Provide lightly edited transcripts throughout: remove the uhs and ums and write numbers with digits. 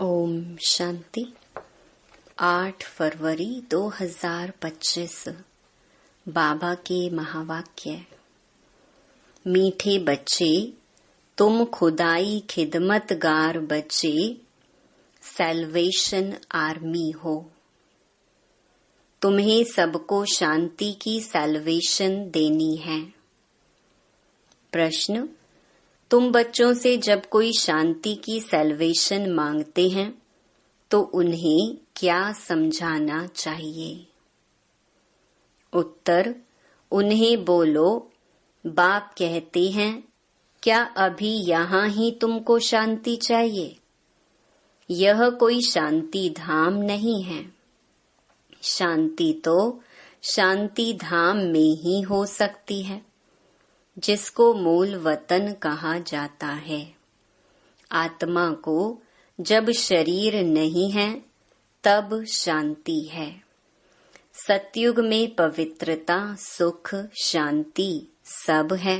ओम शांति। 8 फरवरी 2025 बाबा के महावाक्य। मीठे बच्चे, तुम खुदाई खिदमतगार बच्चे, सैल्वेशन आर्मी हो। तुम्हें सबको शांति की सैल्वेशन देनी है। प्रश्न: तुम बच्चों से जब कोई शांति की सैल्वेशन मांगते हैं तो उन्हें क्या समझाना चाहिए? उत्तर: उन्हें बोलो, बाप कहते हैं, क्या अभी यहाँ ही तुमको शांति चाहिए? यह कोई शांति धाम नहीं है। शांति तो शांति धाम में ही हो सकती है, जिसको मूल वतन कहा जाता है। आत्मा को जब शरीर नहीं है तब शांति है। सतयुग में पवित्रता, सुख, शांति सब है।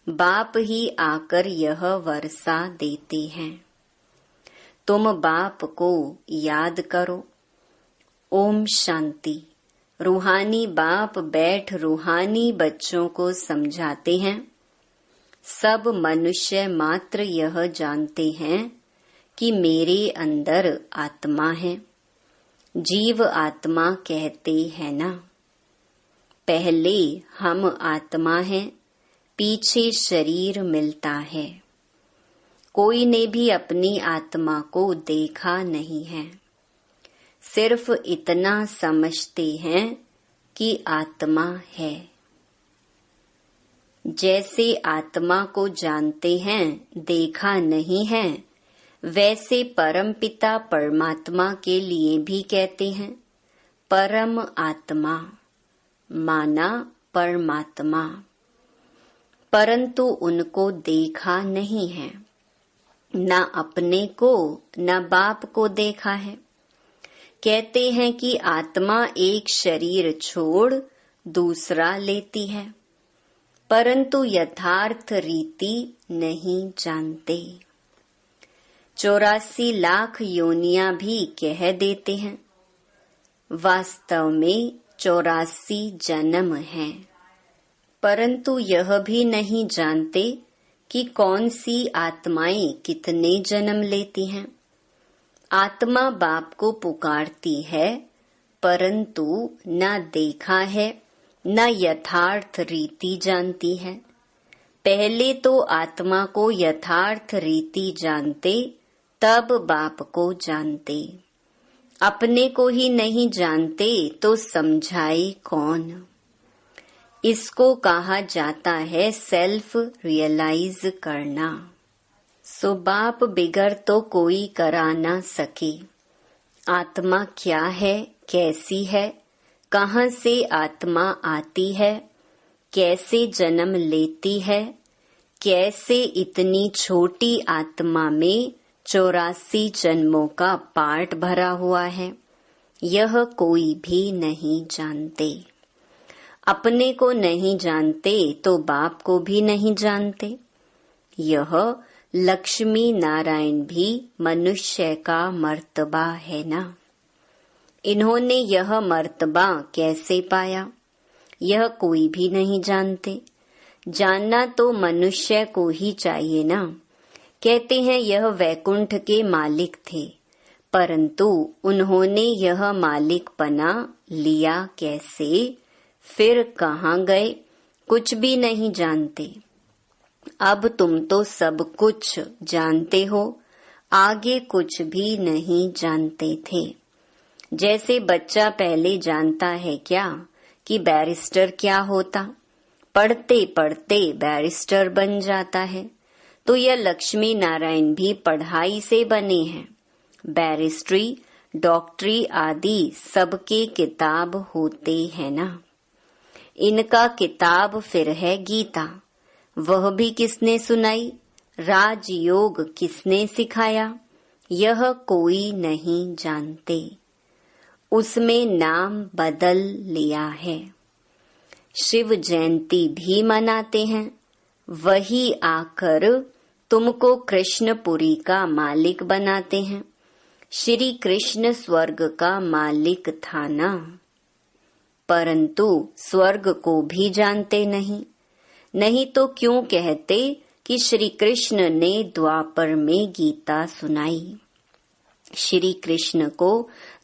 बाप ही आकर यह वर्षा देते हैं। तुम बाप को याद करो। ओम शांति। रूहानी बाप बैठ रूहानी बच्चों को समझाते हैं। सब मनुष्य मात्र यह जानते हैं कि मेरे अंदर आत्मा है। जीव आत्मा कहते हैं ना। पहले हम आत्मा हैं, पीछे शरीर मिलता है। कोई ने भी अपनी आत्मा को देखा नहीं है। सिर्फ इतना समझते हैं कि आत्मा है। जैसे आत्मा को जानते हैं, देखा नहीं है, वैसे परमपिता परमात्मा के लिए भी कहते हैं परम आत्मा, माना परमात्मा। परंतु उनको देखा नहीं है, न अपने को न बाप को देखा है। कहते हैं कि आत्मा एक शरीर छोड़ दूसरा लेती है, परंतु यथार्थ रीति नहीं जानते। 84 लाख योनियां भी कह देते हैं। वास्तव में 84 जन्म हैं, परंतु यह भी नहीं जानते कि कौन सी आत्माएं कितने जन्म लेती हैं। आत्मा बाप को पुकारती है, परंतु न देखा है न यथार्थ रीति जानती है। पहले तो आत्मा को यथार्थ रीति जानते, तब बाप को जानते। अपने को ही नहीं जानते तो समझाए कौन? इसको कहा जाता है सेल्फ रियलाइज करना। सो बाप बिगर तो कोई करा ना सके। आत्मा क्या है, कैसी है, कहाँ से आत्मा आती है, कैसे जन्म लेती है, कैसे इतनी छोटी आत्मा में 84 जन्मों का पार्ट भरा हुआ है, यह कोई भी नहीं जानते। अपने को नहीं जानते तो बाप को भी नहीं जानते। यह लक्ष्मी नारायण भी मनुष्य का मर्तबा है ना। इन्होंने यह मर्तबा कैसे पाया, यह कोई भी नहीं जानते। जानना तो मनुष्य को ही चाहिए ना। कहते हैं यह वैकुंठ के मालिक थे, परंतु उन्होंने यह मालिकपना लिया कैसे, फिर कहाँ गए, कुछ भी नहीं जानते। अब तुम तो सब कुछ जानते हो, आगे कुछ भी नहीं जानते थे। जैसे बच्चा पहले जानता है क्या कि बैरिस्टर क्या होता, पढ़ते पढ़ते बैरिस्टर बन जाता है। तो यह लक्ष्मी नारायण भी पढ़ाई से बने हैं। बैरिस्ट्री, डॉक्टरी आदि सबके किताब होते हैं ना। इनका किताब फिर है गीता। वह भी किसने सुनाई, राजयोग किसने सिखाया, यह कोई नहीं जानते। उसमें नाम बदल लिया है। शिव जयंती भी मनाते हैं। वही आकर तुमको कृष्णपुरी का मालिक बनाते हैं। श्री कृष्ण स्वर्ग का मालिक था ना, परंतु स्वर्ग को भी जानते नहीं तो क्यों कहते कि श्री कृष्ण ने द्वापर में गीता सुनाई। श्री कृष्ण को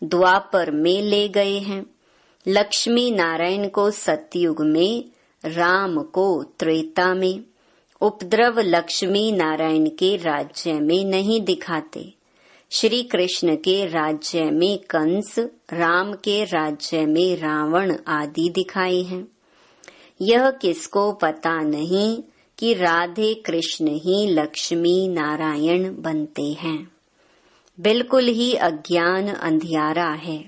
द्वापर में ले गए हैं, लक्ष्मी नारायण को सतयुग में, राम को त्रेता में। उपद्रव लक्ष्मी नारायण के राज्य में नहीं दिखाते। श्री कृष्ण के राज्य में कंस, राम के राज्य में रावण आदि दिखाए हैं। यह किसको पता नहीं कि राधे कृष्ण ही लक्ष्मी नारायण बनते हैं। बिल्कुल ही अज्ञान अंधियारा है।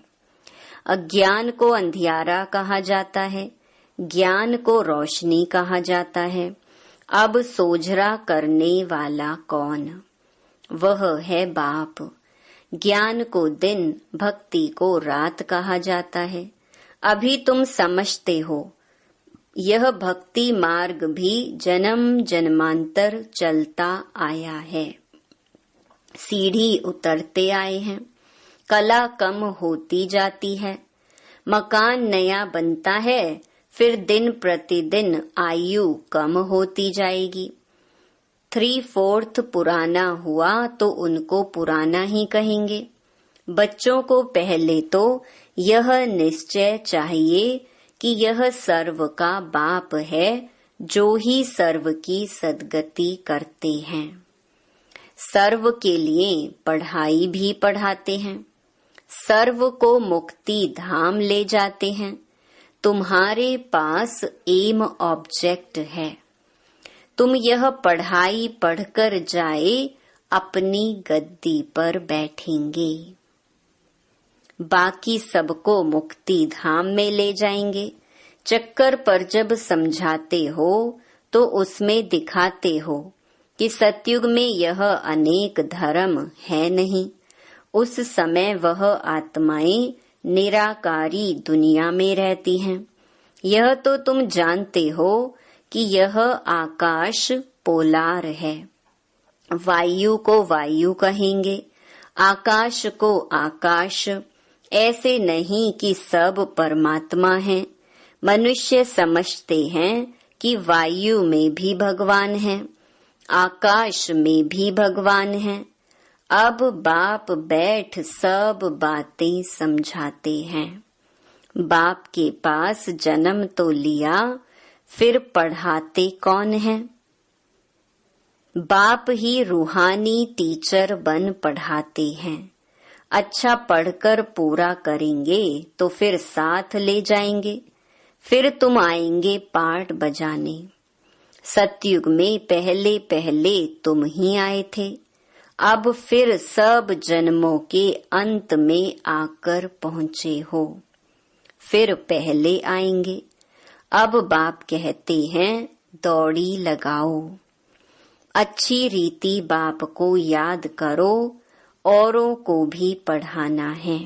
अज्ञान को अंधियारा कहा जाता है, ज्ञान को रोशनी कहा जाता है। अब सोझरा करने वाला कौन? वह है बाप। ज्ञान को दिन, भक्ति को रात कहा जाता है। अभी तुम समझते हो, यह भक्ति मार्ग भी जन्म जन्मांतर चलता आया है। सीढ़ी उतरते आए हैं, कला कम होती जाती है, मकान नया बनता है, फिर दिन प्रतिदिन आयु कम होती जाएगी। 3/4 पुराना हुआ तो उनको पुराना ही कहेंगे। बच्चों को पहले तो यह निश्चय चाहिए कि यह सर्व का बाप है, जो ही सर्व की सद्गति करते हैं। सर्व के लिए पढ़ाई भी पढ़ाते हैं, सर्व को मुक्ति धाम ले जाते हैं। तुम्हारे पास एम ऑब्जेक्ट है। तुम यह पढ़ाई पढ़कर जाए अपनी गद्दी पर बैठेंगे, बाकी सबको मुक्ति धाम में ले जाएंगे। चक्कर पर जब समझाते हो तो उसमें दिखाते हो कि सतयुग में यह अनेक धर्म है नहीं। उस समय वह आत्माएं निराकारी दुनिया में रहती हैं। यह तो तुम जानते हो कि यह आकाश पोलार है। वायु को वायु कहेंगे, आकाश को आकाश। ऐसे नहीं कि सब परमात्मा है। मनुष्य समझते हैं कि वायु में भी भगवान है, आकाश में भी भगवान है। अब बाप बैठ सब बातें समझाते हैं। बाप के पास जन्म तो लिया, फिर पढ़ाते कौन है? बाप ही रूहानी टीचर बन पढ़ाते हैं। अच्छा पढ़कर पूरा करेंगे तो फिर साथ ले जाएंगे, फिर तुम आएंगे पाठ बजाने। सतयुग में पहले पहले तुम ही आए थे, अब फिर सब जन्मों के अंत में आकर पहुँचे हो, फिर पहले आएंगे। अब बाप कहते हैं दौड़ी लगाओ। अच्छी रीति बाप को याद करो, औरों को भी पढ़ाना है,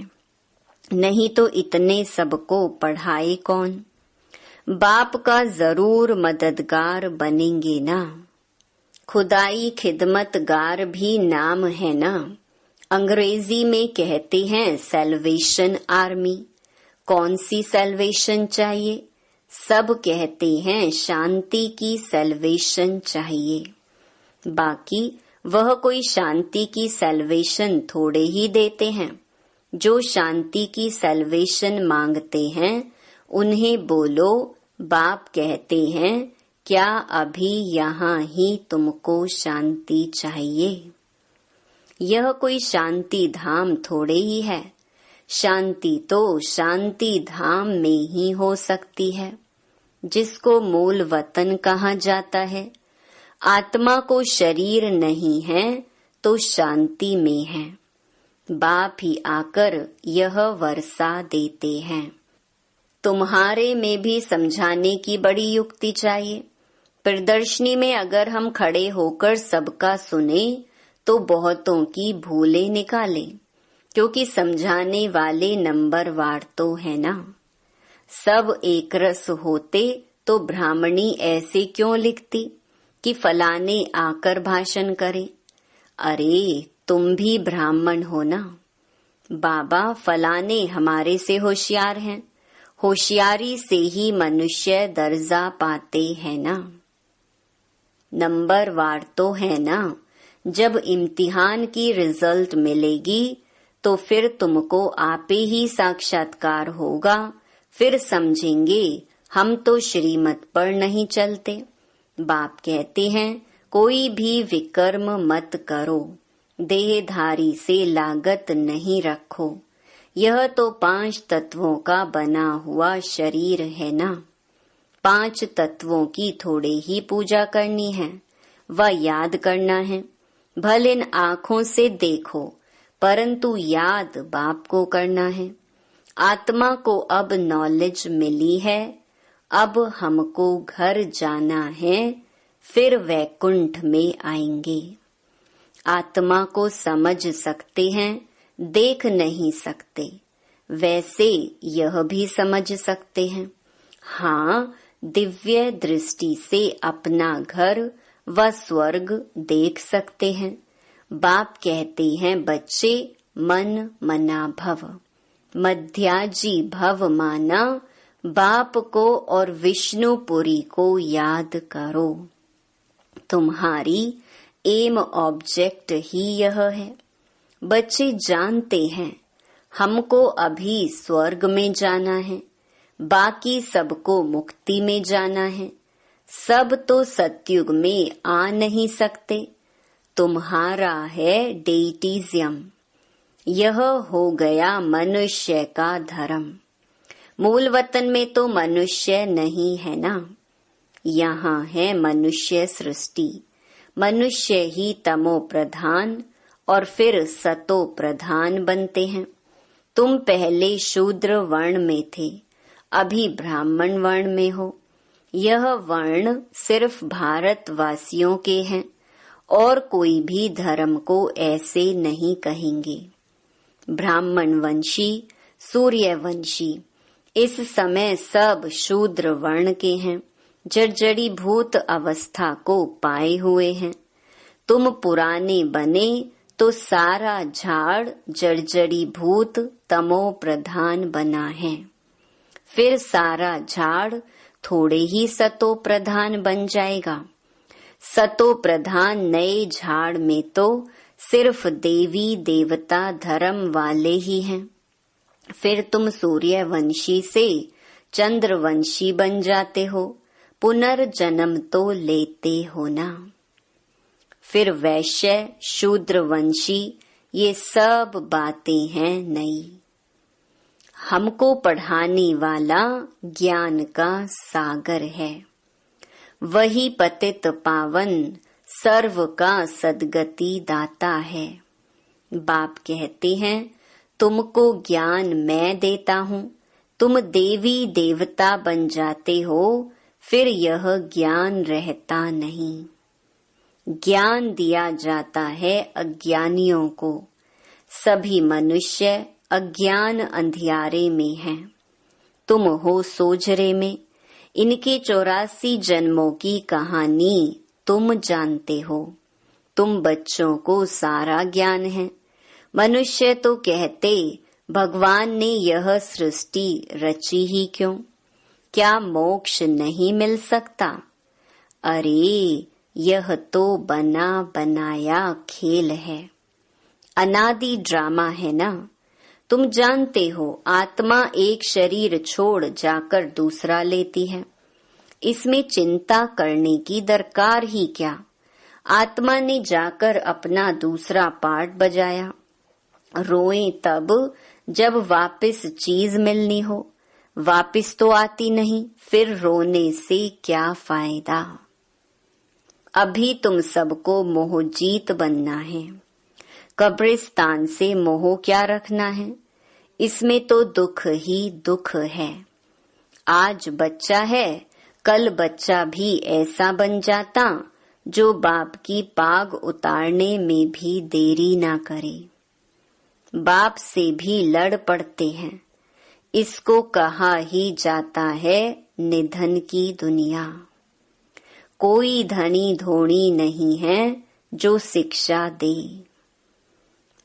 नहीं तो इतने सबको पढ़ाए कौन? बाप का जरूर मददगार बनेंगे ना। खुदाई खिदमतगार भी नाम है ना। अंग्रेजी में कहते हैं सैल्वेशन आर्मी। कौन सी सैल्वेशन चाहिए? सब कहते हैं शांति की सैल्वेशन चाहिए। बाकी वह कोई शांति की सैल्वेशन थोड़े ही देते हैं। जो शांति की सैल्वेशन मांगते हैं उन्हें बोलो, बाप कहते हैं क्या अभी यहाँ ही तुमको शांति चाहिए? यह कोई शांति धाम थोड़े ही है। शांति तो शांति धाम में ही हो सकती है, जिसको मूल वतन कहा जाता है। आत्मा को शरीर नहीं है तो शांति में है। बाप ही आकर यह वर्षा देते हैं। तुम्हारे में भी समझाने की बड़ी युक्ति चाहिए। प्रदर्शनी में अगर हम खड़े होकर सबका सुने तो बहुतों की भूलें निकालें, क्योंकि समझाने वाले नंबरवार तो है ना। सब एक रस होते तो ब्राह्मणी ऐसे क्यों लिखती कि फलाने आकर भाषण करे? अरे तुम भी ब्राह्मण हो ना। बाबा फलाने हमारे से होशियार हैं, होशियारी से ही मनुष्य दर्जा पाते हैं ना। नंबर वार तो है ना। जब इम्तिहान की रिजल्ट मिलेगी तो फिर तुमको आपे ही साक्षात्कार होगा। फिर समझेंगे हम तो श्रीमत पर नहीं चलते। बाप कहते हैं कोई भी विकर्म मत करो, देहधारी से लागत नहीं रखो। यह तो 5 तत्वों का बना हुआ शरीर है ना। 5 तत्वों की थोड़े ही पूजा करनी है, वह याद करना है। भले इन आँखों से देखो, परंतु याद बाप को करना है। आत्मा को अब नॉलेज मिली है, अब हमको घर जाना है, फिर वैकुंठ में आएंगे। आत्मा को समझ सकते हैं, देख नहीं सकते, वैसे यह भी समझ सकते हैं। हाँ, दिव्य दृष्टि से अपना घर व स्वर्ग देख सकते हैं। बाप कहते हैं बच्चे मन मना भव, मध्याजी भव माना। बाप को और विष्णुपुरी को याद करो। तुम्हारी एम ऑब्जेक्ट ही यह है। बच्चे जानते हैं हमको अभी स्वर्ग में जाना है, बाकी सबको मुक्ति में जाना है। सब तो सतयुग में आ नहीं सकते। तुम्हारा है डेटिज्म, यह हो गया मनुष्य का धर्म। मूल वतन में तो मनुष्य नहीं है ना, यहाँ है मनुष्य सृष्टि। मनुष्य ही तमो प्रधान और फिर सतो प्रधान बनते हैं। तुम पहले शूद्र वर्ण में थे, अभी ब्राह्मण वर्ण में हो। यह वर्ण सिर्फ भारतवासियों के हैं और कोई भी धर्म को ऐसे नहीं कहेंगे। ब्राह्मण वंशी, सूर्यवंशी इस समय सब शूद्र वर्ण के हैं, जर्जरी भूत अवस्था को पाए हुए हैं। तुम पुराने बने तो सारा झाड़ जर्जरी भूत तमो प्रधान बना है। फिर सारा झाड़ थोड़े ही सतो प्रधान बन जाएगा। सतो प्रधान नए झाड़ में तो सिर्फ देवी देवता धर्म वाले ही हैं। फिर तुम सूर्यवंशी से चंद्रवंशी बन जाते हो, पुनर्जन्म तो लेते हो ना। फिर वैश्य शूद्रवंशी ये सब बातें हैं नई। हमको पढ़ाने वाला ज्ञान का सागर है, वही पतित पावन सर्व का सद्गति दाता है। बाप कहते हैं तुमको ज्ञान मैं देता हूँ, तुम देवी देवता बन जाते हो, फिर यह ज्ञान रहता नहीं। ज्ञान दिया जाता है अज्ञानियों को। सभी मनुष्य अज्ञान अंधियारे में हैं। तुम हो सोजरे में। इनके 84 जन्मों की कहानी तुम जानते हो। तुम बच्चों को सारा ज्ञान है। मनुष्य तो कहते भगवान ने यह सृष्टि रची ही क्यों? क्या मोक्ष नहीं मिल सकता? अरे यह तो बना बनाया खेल है, अनादि ड्रामा है ना। तुम जानते हो आत्मा एक शरीर छोड़ जाकर दूसरा लेती है। इसमें चिंता करने की दरकार ही क्या? आत्मा ने जाकर अपना दूसरा पार्ट बजाया। रोएं तब जब वापस चीज मिलनी हो, वापस तो आती नहीं, फिर रोने से क्या फायदा? अभी तुम सबको मोहजीत बनना है। कब्रिस्तान से मोह क्या रखना है? इसमें तो दुख ही दुख है। आज बच्चा है, कल बच्चा भी ऐसा बन जाता जो बाप की पाग उतारने में भी देरी ना करे। बाप से भी लड़ पड़ते हैं। इसको कहा ही जाता है निधन की दुनिया। कोई धनी धोनी नहीं है जो शिक्षा दे।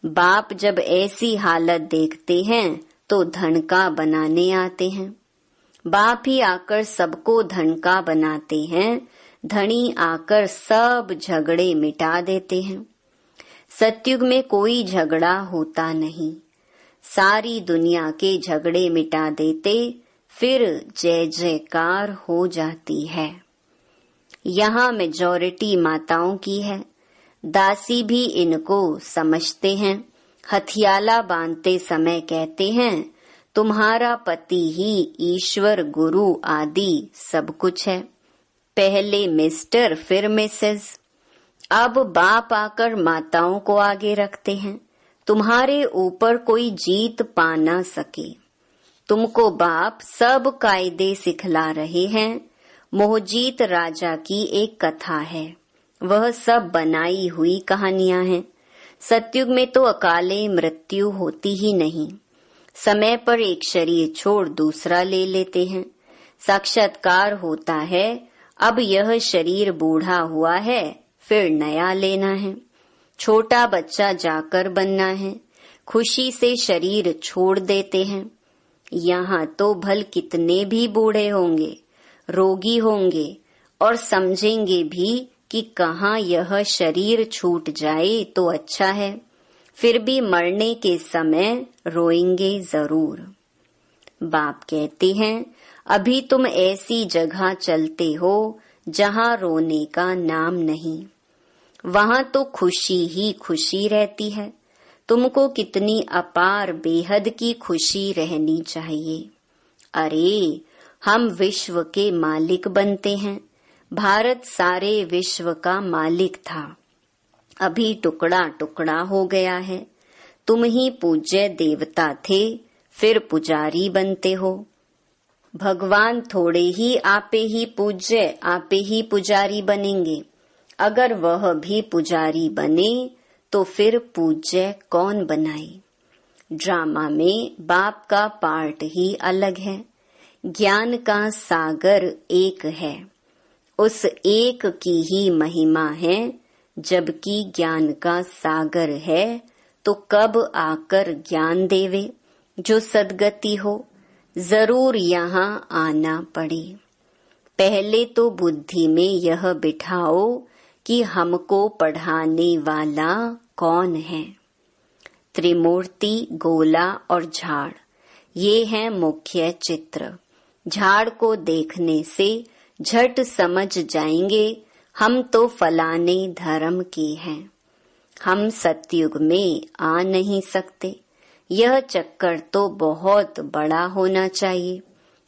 बाप जब ऐसी हालत देखते हैं तो धन का बनाने आते हैं। बाप ही आकर सबको धन का बनाते हैं, धनी आकर सब झगड़े मिटा देते हैं। सतयुग में कोई झगड़ा होता नहीं, सारी दुनिया के झगड़े मिटा देते, फिर जय जयकार हो जाती है। यहाँ मेजॉरिटी माताओं की है, दासी भी इनको समझते हैं। हथियाला बांधते समय कहते हैं, तुम्हारा पति ही ईश्वर गुरु आदि सब कुछ है। पहले मिस्टर फिर मिसेस। अब बाप आकर माताओं को आगे रखते हैं, तुम्हारे ऊपर कोई जीत पा ना सके। तुमको बाप सब कायदे सिखला रहे हैं। मोहजीत राजा की एक कथा है, वह सब बनाई हुई कहानियां हैं। सतयुग में तो अकाले मृत्यु होती ही नहीं, समय पर एक शरीर छोड़ दूसरा ले लेते हैं। साक्षात्कार होता है, अब यह शरीर बूढ़ा हुआ है, फिर नया लेना है। छोटा बच्चा जाकर बनना है, खुशी से शरीर छोड़ देते हैं। यहाँ तो भल कितने भी बूढ़े होंगे, रोगी होंगे और समझेंगे भी कि कहाँ यह शरीर छूट जाए तो अच्छा है, फिर भी मरने के समय रोएंगे जरूर। बाप कहते हैं, अभी तुम ऐसी जगह चलते हो जहाँ रोने का नाम नहीं, वहाँ तो खुशी ही खुशी रहती है। तुमको कितनी अपार बेहद की खुशी रहनी चाहिए। अरे हम विश्व के मालिक बनते हैं। भारत सारे विश्व का मालिक था, अभी टुकड़ा टुकड़ा हो गया है। तुम ही पूज्य देवता थे, फिर पुजारी बनते हो। भगवान थोड़े ही आपे ही पूज्य, आपे ही पुजारी बनेंगे। अगर वह भी पुजारी बने तो फिर पूज्य कौन बनाए। ड्रामा में बाप का पार्ट ही अलग है। ज्ञान का सागर एक है, उस एक की ही महिमा है। जबकि ज्ञान का सागर है तो कब आकर ज्ञान देवे जो सदगति हो। जरूर यहाँ आना पड़े। पहले तो बुद्धि में यह बिठाओ कि हमको पढ़ाने वाला कौन है। त्रिमूर्ति, गोला और झाड़, ये है मुख्य चित्र। झाड़ को देखने से झट समझ जाएंगे हम तो फलाने धर्म के हैं। हम सतयुग में आ नहीं सकते। यह चक्कर तो बहुत बड़ा होना चाहिए,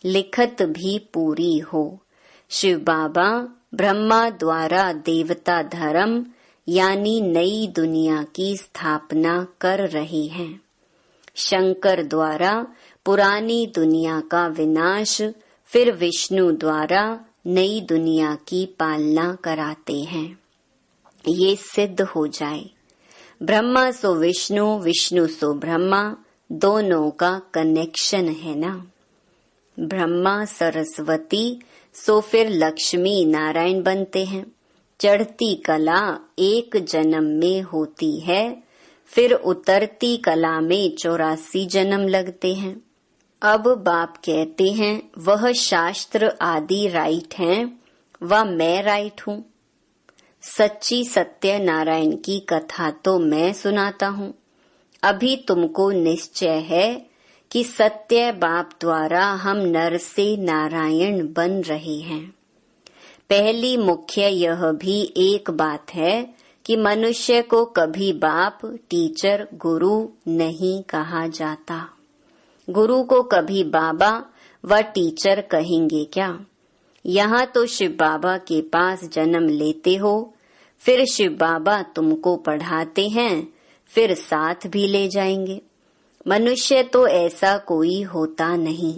लिखत भी पूरी हो। शिव बाबा ब्रह्मा द्वारा देवता धर्म यानी नई दुनिया की स्थापना कर रहे हैं। शंकर द्वारा पुरानी दुनिया का विनाश, फिर विष्णु द्वारा नई दुनिया की पालना कराते हैं। ये सिद्ध हो जाए। ब्रह्मा सो विष्णु, विष्णु सो ब्रह्मा, दोनों का कनेक्शन है ना। ब्रह्मा सरस्वती सो फिर लक्ष्मी नारायण बनते हैं। चढ़ती कला एक जन्म में होती है, फिर उतरती कला में 84 जन्म लगते हैं। अब बाप कहते हैं वह शास्त्र आदि राइट हैं, वह मैं राइट हूँ। सच्ची सत्य नारायण की कथा तो मैं सुनाता हूँ। अभी तुमको निश्चय है कि सत्य बाप द्वारा हम नर से नारायण बन रहे हैं। पहली मुख्य यह भी एक बात है कि मनुष्य को कभी बाप, टीचर, गुरु नहीं कहा जाता। गुरु को कभी बाबा व टीचर कहेंगे क्या? यहाँ तो शिव बाबा के पास जन्म लेते हो, फिर शिव बाबा तुमको पढ़ाते हैं, फिर साथ भी ले जाएंगे। मनुष्य तो ऐसा कोई होता नहीं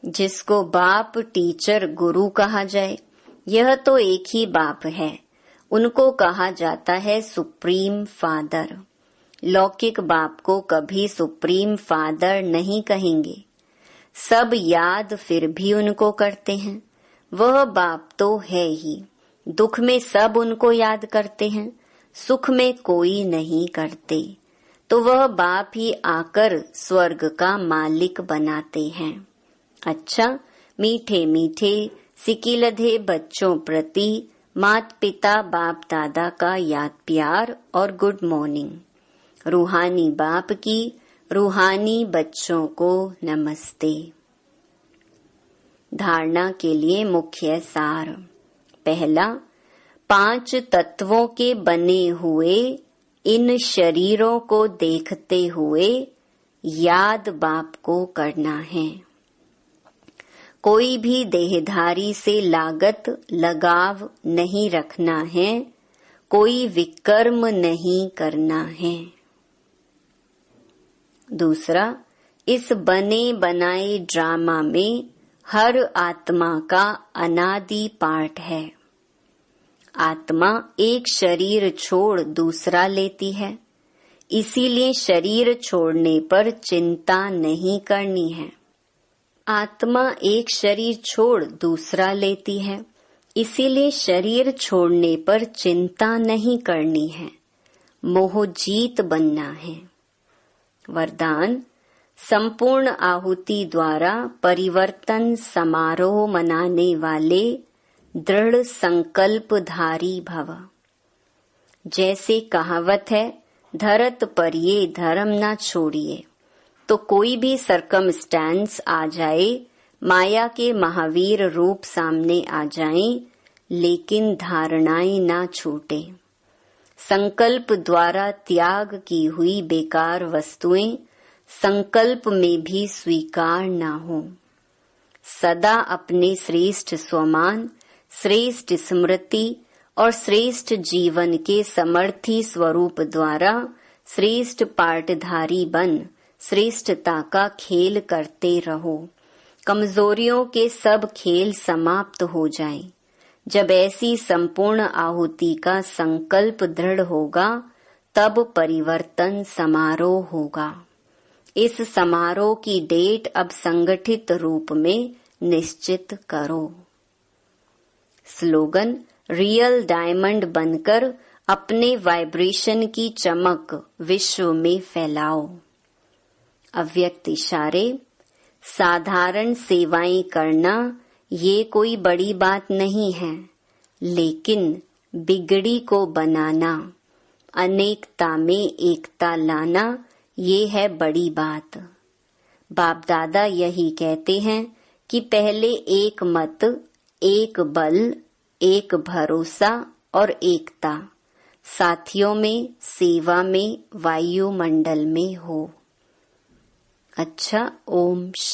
जिसको बाप, टीचर, गुरु कहा जाए। यह तो एक ही बाप है, उनको कहा जाता है सुप्रीम फादर। लौकिक बाप को कभी सुप्रीम फादर नहीं कहेंगे। सब याद फिर भी उनको करते हैं। वह बाप तो है ही। दुख में सब उनको याद करते हैं, सुख में कोई नहीं करते। तो वह बाप ही आकर स्वर्ग का मालिक बनाते हैं। अच्छा, मीठे मीठे सिकिलधे बच्चों प्रति माता पिता बाप दादा का याद प्यार और गुड मॉर्निंग। रूहानी बाप की रूहानी बच्चों को नमस्ते। धारणा के लिए मुख्य सार। पहला, 5 तत्वों के बने हुए इन शरीरों को देखते हुए याद बाप को करना है। कोई भी देहधारी से लागत लगाव नहीं रखना है, कोई विकर्म नहीं करना है। दूसरा, इस बने बनाए ड्रामा में हर आत्मा का अनादि पार्ट है। आत्मा एक शरीर छोड़ दूसरा लेती है, इसीलिए शरीर छोड़ने पर चिंता नहीं करनी है। आत्मा एक शरीर छोड़ दूसरा लेती है, इसीलिए शरीर छोड़ने पर चिंता नहीं करनी है। मोह जीत बनना है। वरदान, संपूर्ण आहुति द्वारा परिवर्तन समारोह मनाने वाले दृढ़ संकल्पधारी भव। जैसे कहावत है, धरत पर ये धर्म ना छोड़िए। तो कोई भी सरकमस्टेंस आ जाए, माया के महावीर रूप सामने आ जाएं, लेकिन धारणाएं ना छूटे। संकल्प द्वारा त्याग की हुई बेकार वस्तुएं संकल्प में भी स्वीकार ना हो। सदा अपने श्रेष्ठ स्वमान, श्रेष्ठ स्मृति और श्रेष्ठ जीवन के समर्थी स्वरूप द्वारा श्रेष्ठ पाठधारी बन श्रेष्ठता का खेल करते रहो। कमजोरियों के सब खेल समाप्त हो जाएं। जब ऐसी संपूर्ण आहुति का संकल्प दृढ़ होगा, तब परिवर्तन समारोह होगा। इस समारोह की डेट अब संगठित रूप में निश्चित करो। स्लोगन, रियल डायमंड बनकर अपने वाइब्रेशन की चमक विश्व में फैलाओ। अव्यक्त इशारे, साधारण सेवाएं करना ये कोई बड़ी बात नहीं है, लेकिन बिगड़ी को बनाना, अनेकता में एकता लाना, ये है बड़ी बात। बाप दादा यही कहते हैं कि पहले एक मत, एक बल, एक भरोसा और एकता साथियों में, सेवा में, वायुमंडल में हो। अच्छा, ओम